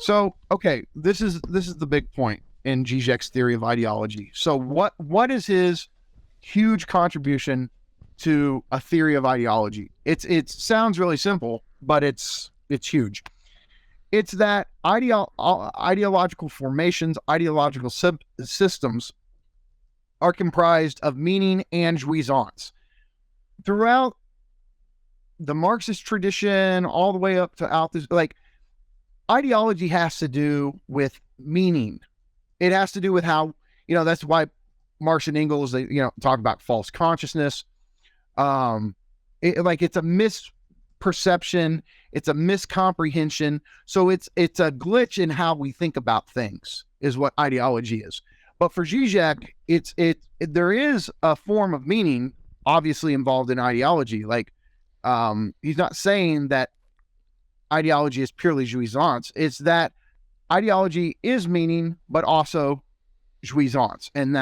So, okay, this is the big point in Zizek's theory of ideology. So what is his huge contribution to a theory of ideology? It sounds really simple, but it's huge. It's that ideological formations, ideological systems are comprised of meaning and jouissance. Throughout the Marxist tradition, all the way up to out this, like, ideology has to do with meaning. It has to do with how, that's why Marx and Engels, they, talk about false consciousness. It's a misperception. It's a miscomprehension. So it's a glitch in how we think about things is what ideology is. But for Zizek, there is a form of meaning obviously involved in ideology. Like, he's not saying that ideology is purely jouissance. It's that ideology is meaning, but also jouissance, and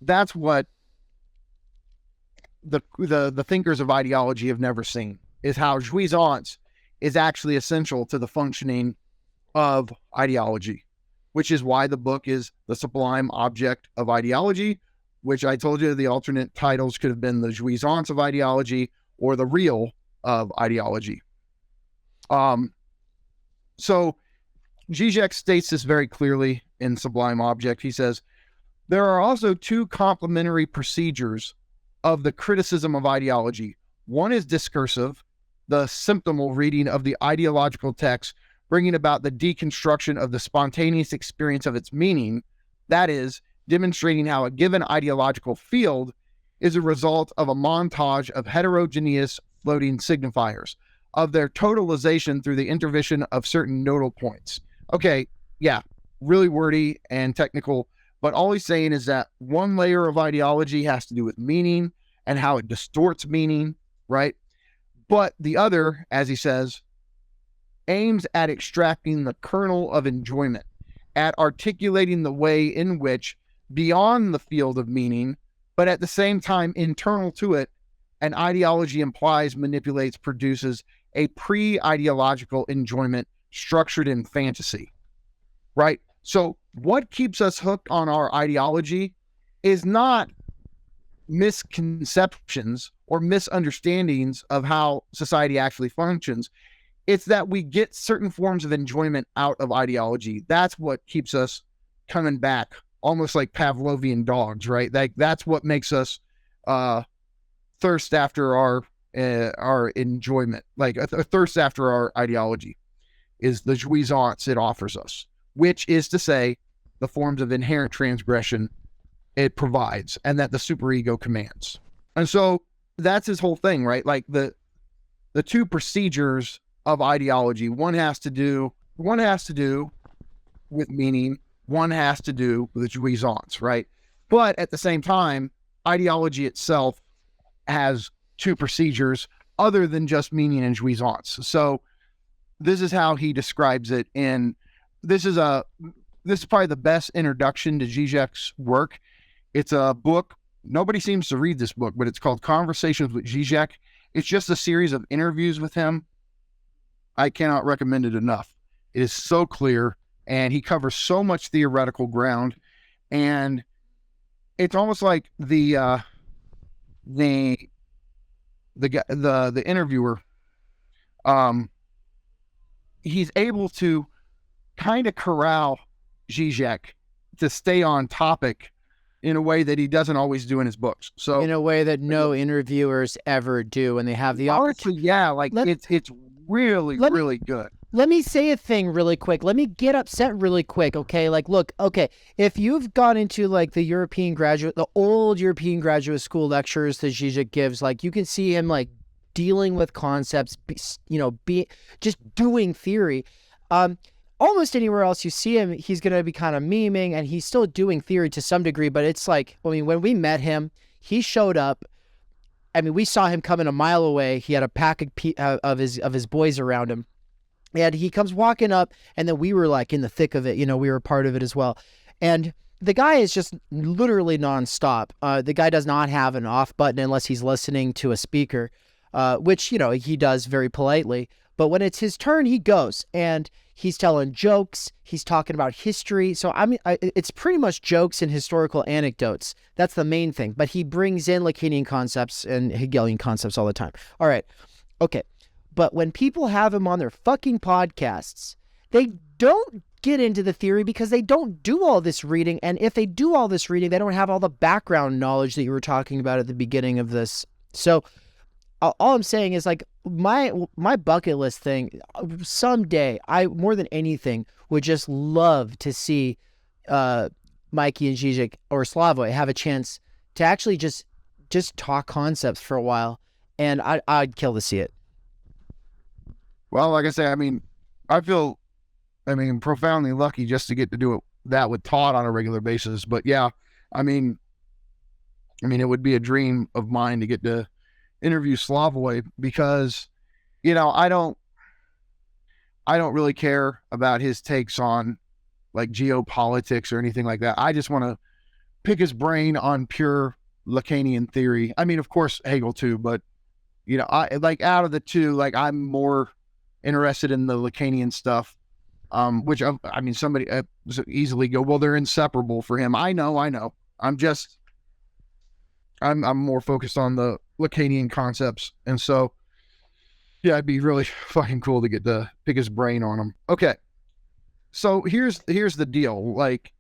that's what the thinkers of ideology have never seen, is how jouissance is actually essential to the functioning of ideology, which is why the book is The Sublime Object of Ideology, which I told you the alternate titles could have been The Jouissance of Ideology or The Real of Ideology. So Zizek states this very clearly in Sublime Object. He says, there are also two complementary procedures of the criticism of ideology. One is discursive, the symptomal reading of the ideological text, bringing about the deconstruction of the spontaneous experience of its meaning. That is, demonstrating how a given ideological field is a result of a montage of heterogeneous floating signifiers, of their totalization through the intervention of certain nodal points. Okay, yeah, really wordy and technical, but all he's saying is that one layer of ideology has to do with meaning and how it distorts meaning, right? But the other, as he says, aims at extracting the kernel of enjoyment, at articulating the way in which, beyond the field of meaning, but at the same time internal to it, an ideology implies, manipulates, produces a pre-ideological enjoyment structured in fantasy, right? So what keeps us hooked on our ideology is not misconceptions or misunderstandings of how society actually functions. It's that we get certain forms of enjoyment out of ideology. That's what keeps us coming back, almost like Pavlovian dogs, right? That's what makes us thirst after our enjoyment, like a thirst after our ideology, is the jouissance it offers us, which is to say the forms of inherent transgression it provides and that the superego commands. And so that's his whole thing, right? Like the two procedures of ideology, one has to do with meaning, one has to do with jouissance, right? But at the same time, ideology itself has two procedures other than just meaning and jouissance. So this is how he describes it. And this is probably the best introduction to Zizek's work. It's a book. Nobody seems to read this book, but it's called Conversations with Zizek. It's just a series of interviews with him. I cannot recommend it enough. It is so clear, and he covers so much theoretical ground, and it's almost like the interviewer, he's able to kind of corral Zizek to stay on topic in a way that he doesn't always do in his books. So in a way that no interviewers ever do when they have the opportunity. Yeah, like it's really good. Let me say a thing really quick. Let me get upset really quick, okay? Like, look, okay, if you've gone into like the old European graduate school lectures that Zizek gives, like you can see him like dealing with concepts, just doing theory. Almost anywhere else you see him, he's going to be kind of memeing, and he's still doing theory to some degree, but it's like, I mean, when we met him, he showed up. I mean, we saw him coming a mile away. He had a pack of his boys around him. And he comes walking up, and then we were like in the thick of it. We were part of it as well. And the guy is just literally nonstop. The guy does not have an off button unless he's listening to a speaker, which, he does very politely. But when it's his turn, he goes and he's telling jokes. He's talking about history. So I mean, it's pretty much jokes and historical anecdotes. That's the main thing. But he brings in Lacanian concepts and Hegelian concepts all the time. All right. Okay. But when people have him on their fucking podcasts, they don't get into the theory because they don't do all this reading. And if they do all this reading, they don't have all the background knowledge that you were talking about at the beginning of this. So all I'm saying is, like, my bucket list thing, someday I, more than anything, would just love to see Mikey and ŽIŽEK or Slavoj have a chance to actually just talk concepts for a while, and I'd kill to see it. Well, like I say, I mean, I feel, profoundly lucky just to get to do that with Todd on a regular basis. But yeah, I mean, it would be a dream of mine to get to interview Slavoj, because, I don't really care about his takes on like geopolitics or anything like that. I just want to pick his brain on pure Lacanian theory. I mean, of course, Hegel too, but I like, out of the two, like, I'm more interested in the Lacanian stuff, which somebody easily go, well, they're inseparable for him. I know. I'm more focused on the Lacanian concepts. And so, yeah, it'd be really fucking cool to get to pick his brain on them. Okay. So here's the deal. Like,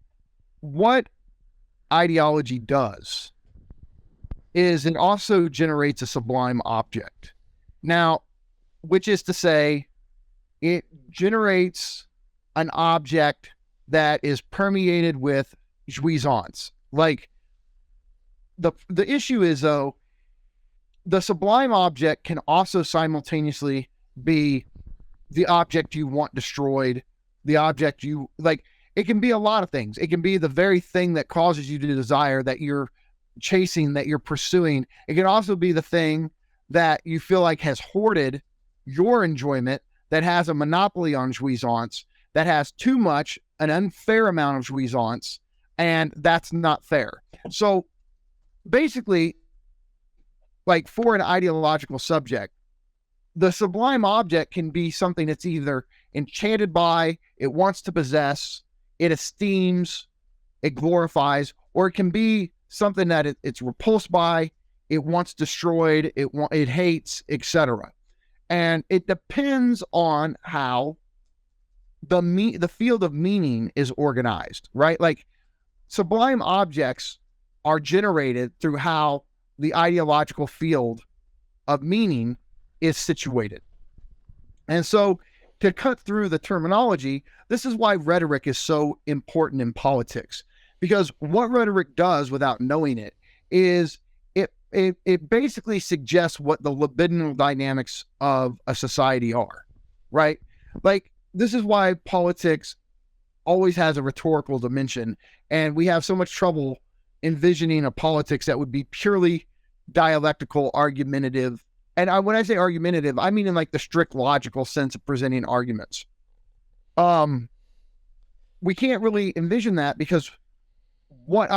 what ideology does is it also generates a sublime object. Now, which is to say, it generates an object that is permeated with jouissance. Like, the issue is, though, the sublime object can also simultaneously be the object you want destroyed, the object you like. It can be a lot of things. It can be the very thing that causes you to desire, that you're chasing, that you're pursuing. It can also be the thing that you feel like has hoarded your enjoyment, that has a monopoly on jouissance, that has too much, an unfair amount of jouissance, and that's not fair. So basically, like, for an ideological subject, the sublime object can be something that's either enchanted by, it wants to possess, it esteems, it glorifies, or it can be something that it's repulsed by, it wants destroyed, it hates, etc. And it depends on how the field of meaning is organized, right? Like, sublime objects are generated through how the ideological field of meaning is situated. And so, to cut through the terminology, this is why rhetoric is so important in politics. Because what rhetoric does, without knowing it, is it basically suggests what the libidinal dynamics of a society are, right? Like, this is why politics always has a rhetorical dimension, and we have so much trouble envisioning a politics that would be purely dialectical, argumentative. And when I say argumentative, I mean in like the strict logical sense of presenting arguments. We can't really envision that, because what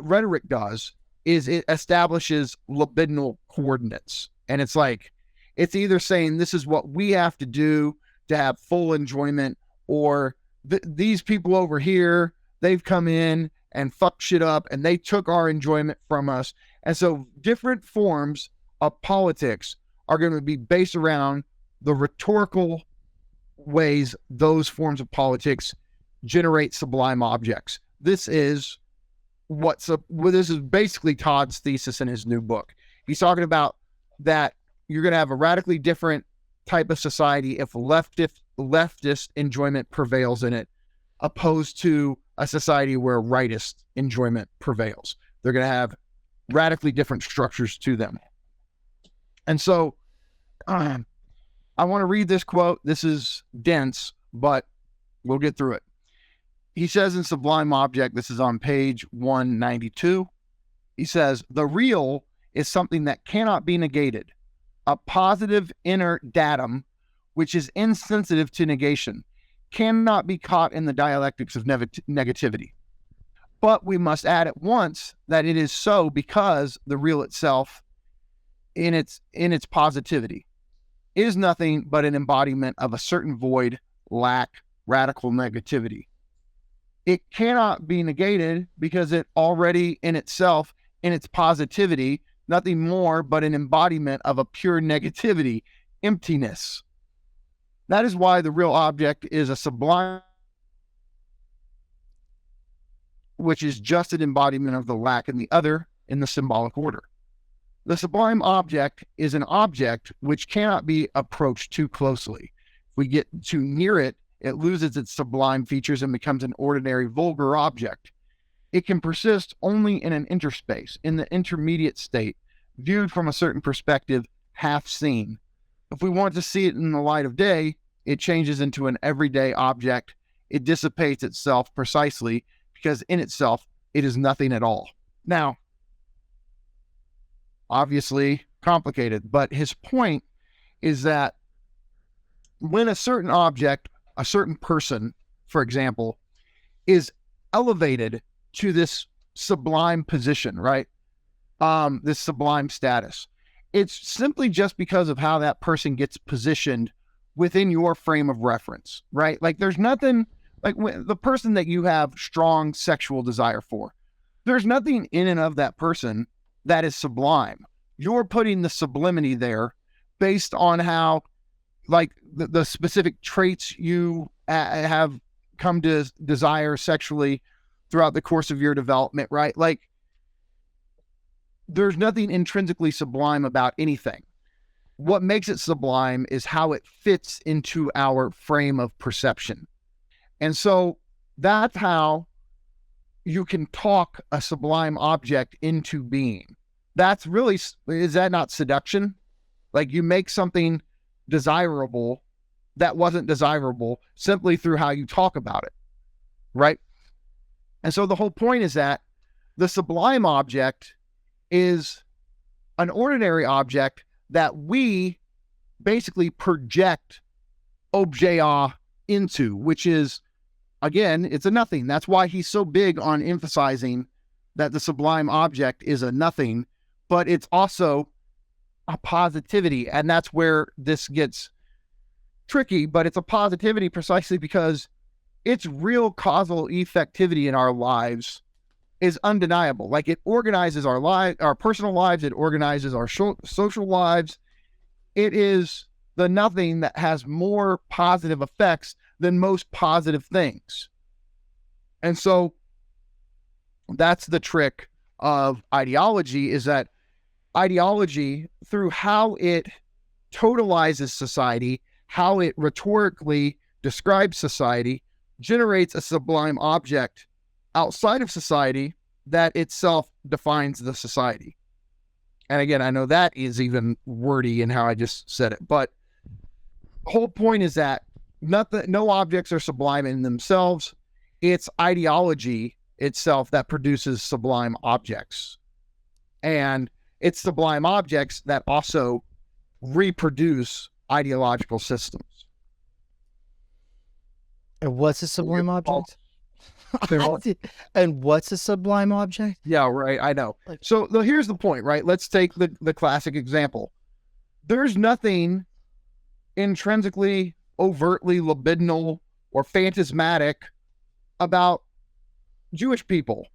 rhetoric does is it establishes libidinal coordinates. And it's like, it's either saying this is what we have to do to have full enjoyment, or these people over here, they've come in and fucked shit up and they took our enjoyment from us. And so different forms of politics are going to be based around the rhetorical ways those forms of politics generate sublime objects. This is basically Todd's thesis in his new book. He's talking about that you're going to have a radically different type of society if leftist enjoyment prevails in it, opposed to a society where rightist enjoyment prevails. They're going to have radically different structures to them. And so I want to read this quote. This is dense, but we'll get through it. He says in Sublime Object, this is on page 192, he says, "The real is something that cannot be negated, a positive inner datum which is insensitive to negation, cannot be caught in the dialectics of negativity. But we must add at once that it is so because the real itself, in its positivity, is nothing but an embodiment of a certain void, lack, radical negativity. It cannot be negated because it already in itself, in its positivity, nothing more but an embodiment of a pure negativity, emptiness. That is why the real object is a sublime, which is just an embodiment of the lack in the other in the symbolic order. The sublime object is an object which cannot be approached too closely. If we get too near it, it loses its sublime features and becomes an ordinary, vulgar object. It can persist only in an interspace, in the intermediate state, viewed from a certain perspective, half seen. If we want to see it in the light of day, it changes into an everyday object. It dissipates itself precisely because in itself, it is nothing at all. Now, obviously complicated, but his point is that when a certain object, a certain person, for example, is elevated to this sublime position, right? This sublime status, it's simply just because of how that person gets positioned within your frame of reference, right? Like there's nothing, like the person that you have strong sexual desire for, there's nothing in and of that person that is sublime. You're putting the sublimity there based on how, like, the specific traits you have come to desire sexually throughout the course of your development, right? Like, there's nothing intrinsically sublime about anything. What makes it sublime is how it fits into our frame of perception. And so that's how you can talk a sublime object into being. That's really, is that not seduction? Like you make something desirable that wasn't desirable simply through how you talk about it, right? And so the whole point is that the sublime object is an ordinary object that we basically project objet into, which is, again, it's a nothing. That's why he's so big on emphasizing that the sublime object is a nothing, but it's also a positivity. And that's where this gets tricky, but it's a positivity precisely because its real causal effectivity in our lives is undeniable. Like it organizes our lives, our personal lives. It organizes our social lives. It is the nothing that has more positive effects than most positive things. And so that's the trick of ideology, is that ideology, through how it totalizes society, how it rhetorically describes society, generates a sublime object outside of society that itself defines the society. And again, I know that is even wordy in how I just said it, but the whole point is that no objects are sublime in themselves. It's ideology itself that produces sublime objects. And it's sublime objects that also reproduce ideological systems. And what's a sublime object? And what's a sublime object? Yeah, right. I know. So here's the point, right? Let's take the classic example. There's nothing intrinsically, overtly libidinal or phantasmatic about Jewish people.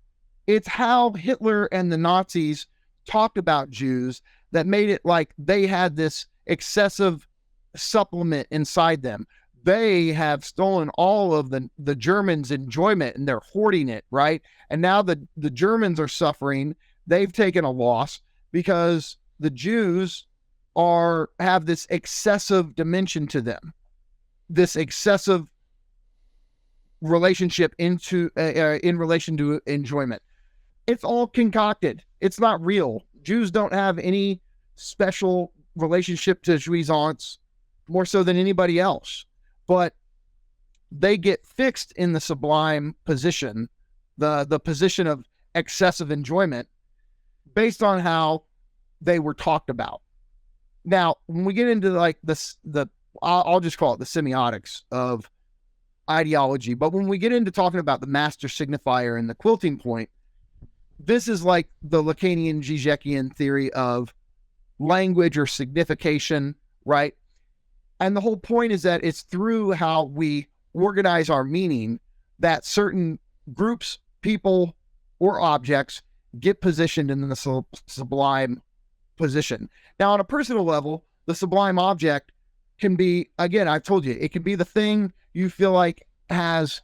It's how Hitler and the Nazis talked about Jews that made it like they had this excessive supplement inside them. They have stolen all of the Germans' enjoyment and they're hoarding it, right? And now the Germans are suffering. They've taken a loss because the Jews have this excessive dimension to them, this excessive relationship in relation to enjoyment. It's all concocted. It's not real. Jews don't have any special relationship to jouissance, more so than anybody else. But they get fixed in the sublime position, the position of excessive enjoyment, based on how they were talked about. Now, when we get into like I'll just call it the semiotics of ideology, but when we get into talking about the master signifier and the quilting point, this is like the Lacanian Žižekian theory of language or signification, right? And the whole point is that it's through how we organize our meaning that certain groups, people, or objects get positioned in the sublime position. Now, on a personal level, the sublime object can be, again, I've told you, it can be the thing you feel like has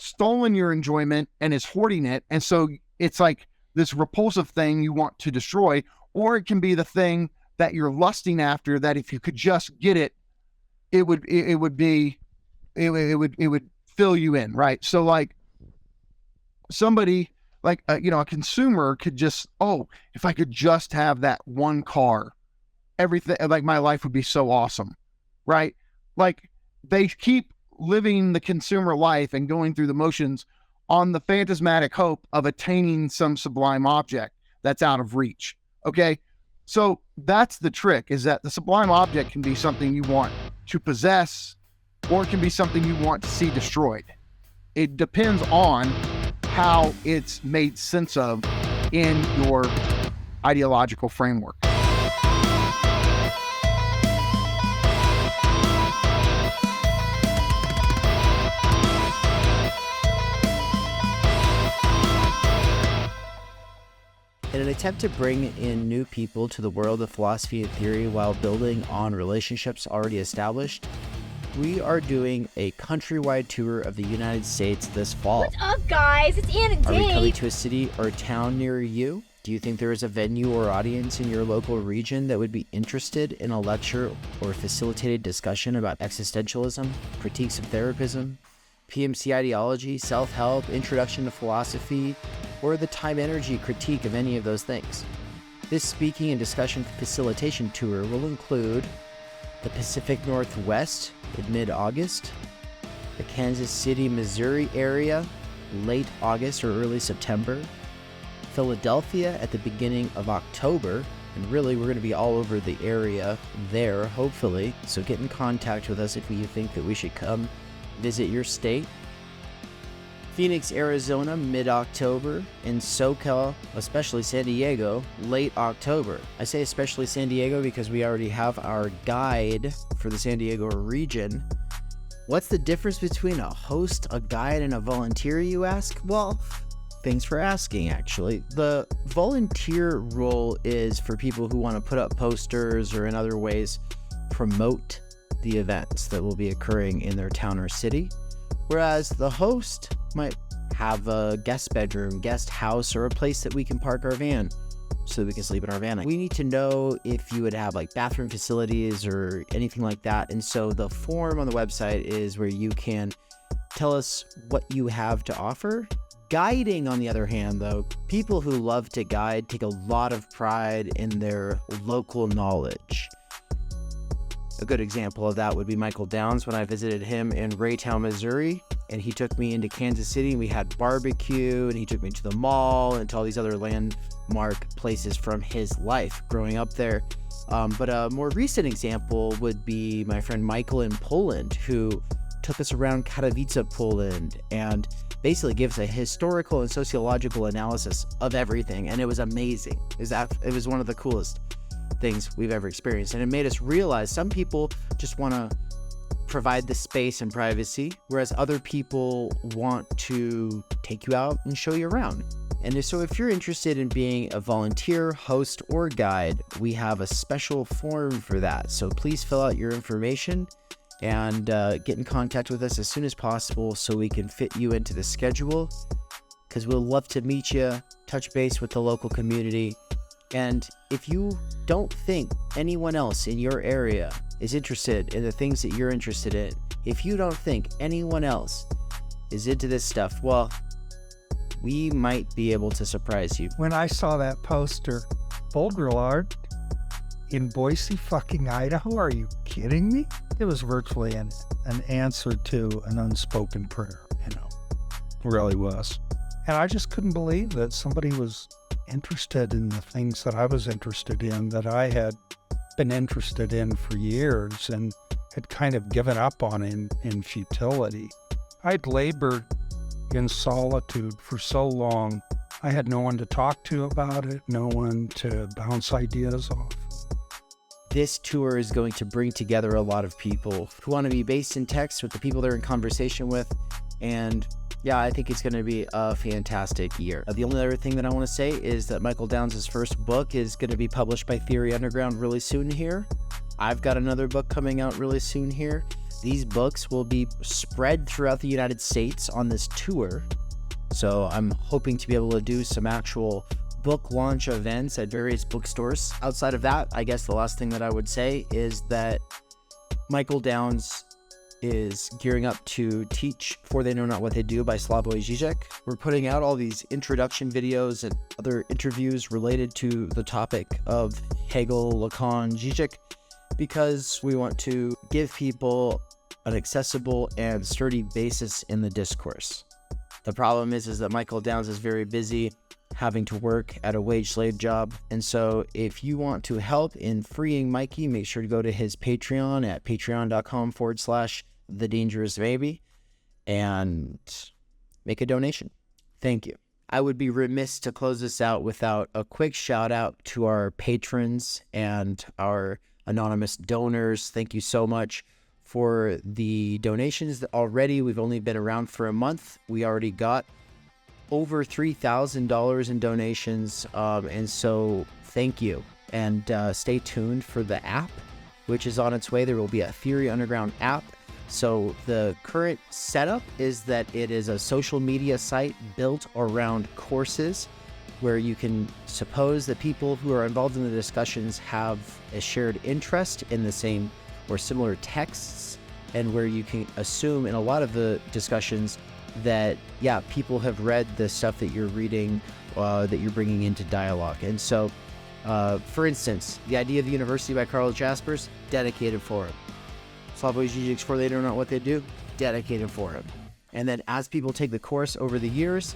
stolen your enjoyment and is hoarding it. And so it's like this repulsive thing you want to destroy, or it can be the thing that you're lusting after, that if you could just get it, it would fill you in, right? So like somebody like, a consumer could just, oh, if I could just have that one car, everything, like my life would be so awesome, right? Like they keep living the consumer life and going through the motions on the phantasmatic hope of attaining some sublime object that's out of reach. Okay. So that's the trick, is that the sublime object can be something you want to possess, or it can be something you want to see destroyed. It depends on how it's made sense of in your ideological framework. In an attempt to bring in new people to the world of philosophy and theory while building on relationships already established, we are doing a countrywide tour of the United States this fall. What's up, guys? It's Ann and Are we Dave. coming to a city or town near you? Do you think there is a venue or audience in your local region that would be interested in a lecture or facilitated discussion about existentialism, critiques of therapism, PMC ideology, self-help, introduction to philosophy, or the time-energy critique of any of those things? This speaking and discussion facilitation tour will include the Pacific Northwest in mid-August, the Kansas City, Missouri area late August or early September, Philadelphia at the beginning of October, and really we're going to be all over the area there, hopefully, so get in contact with us if you think that we should come visit your state. Phoenix, Arizona, mid-October, and SoCal, especially San Diego, late October. I say especially San Diego because we already have our guide for the San Diego region. What's the difference between a host, a guide, and a volunteer, you ask? Well, thanks for asking, actually. The volunteer role is for people who want to put up posters or in other ways promote the events that will be occurring in their town or city, whereas the host might have a guest bedroom, guest house, or a place that we can park our van so that we can sleep in our van. We need to know if you would have like bathroom facilities or anything like that, and so the form on the website is where you can tell us what you have to offer. Guiding, on the other hand, though, people who love to guide take a lot of pride in their local knowledge. A good example of that would be Michael Downs when I visited him in Raytown, Missouri, and he took me into Kansas City and we had barbecue, and he took me to the mall and to all these other landmark places from his life growing up there. But a more recent example would be my friend Michael in Poland, who took us around Katowice, Poland, and basically gives a historical and sociological analysis of everything, and it was amazing. It was one of the coolest things we've ever experienced, and it made us realize some people just want to provide the space and privacy, whereas other people want to take you out and show you around. And so if you're interested in being a volunteer, host, or guide, we have a special form for that, so please fill out your information and get in contact with us as soon as possible so we can fit you into the schedule, because we'll love to meet you, touch base with the local community. And if you don't think anyone else in your area is interested in the things that you're interested in, if you don't think anyone else is into this stuff, well, we might be able to surprise you. When I saw that poster, Boulder art in Boise, fucking Idaho, are you kidding me? It was virtually an answer to an unspoken prayer, It really was. And I just couldn't believe that somebody was interested in the things that I was interested in, that I had been interested in for years and had kind of given up on in futility. I'd labored in solitude for so long. I had no one to talk to about it, no one to bounce ideas off. this tour is going to bring together a lot of people who want to be based in text with the people they're in conversation with. And yeah, I think it's going to be a fantastic year. The only other thing that I want to say is that Michael Downs' first book is going to be published by Theory Underground really soon here. I've got another book coming out really soon here. These books will be spread throughout the United States on this tour. So I'm hoping to be able to do some actual book launch events at various bookstores. Outside of that, I guess the last thing that I would say is that Michael Downs is gearing up to teach For They Know Not What They Do by Slavoj Zizek. We're putting out all these introduction videos and other interviews related to the topic of Hegel, Lacan, Zizek, because we want to give people an accessible and sturdy basis in the discourse. The problem is that Michael Downs is very busy having to work at a wage slave job. And so if you want to help in freeing Mikey, make sure to go to his Patreon at patreon.com/thedangerousbaby and make a donation. Thank you. I would be remiss to close this out without a quick shout out to our patrons and our anonymous donors. Thank you so much for the donations. Already, we've only been around for a month. We already got over $3,000 in donations, and so thank you. And stay tuned for the app, which is on its way. There will be a Theory Underground app. So the current setup is that it is a social media site built around courses where you can suppose that people who are involved in the discussions have a shared interest in the same or similar texts, and where you can assume in a lot of the discussions that, yeah, people have read the stuff that you're reading, that you're bringing into dialogue. And so, for instance, The Idea of the University by Carl Jaspers, dedicated for him. Slavoj Zizek's For They Know Not What They Do, dedicated for him. And then as people take the course over the years,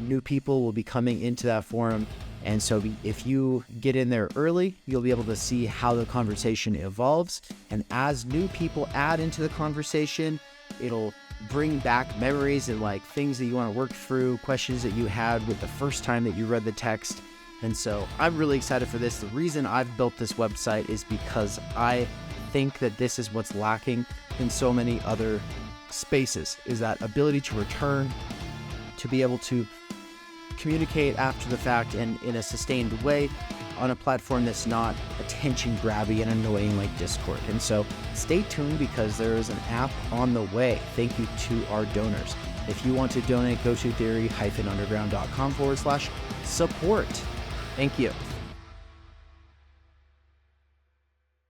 new people will be coming into that forum. And so if you get in there early, you'll be able to see how the conversation evolves. And as new people add into the conversation, it'll bring back memories and like things that you want to work through, questions that you had with the first time that you read the text. And so I'm really excited for this. The reason I've built this website is because I think that this is what's lacking in so many other spaces, is that ability to return, to be able to communicate after the fact and in a sustained way on a platform that's not attention grabby and annoying like Discord. And so stay tuned because there is an app on the way. Thank you to our donors. If you want to donate, go to theory-underground.com/support. Thank you.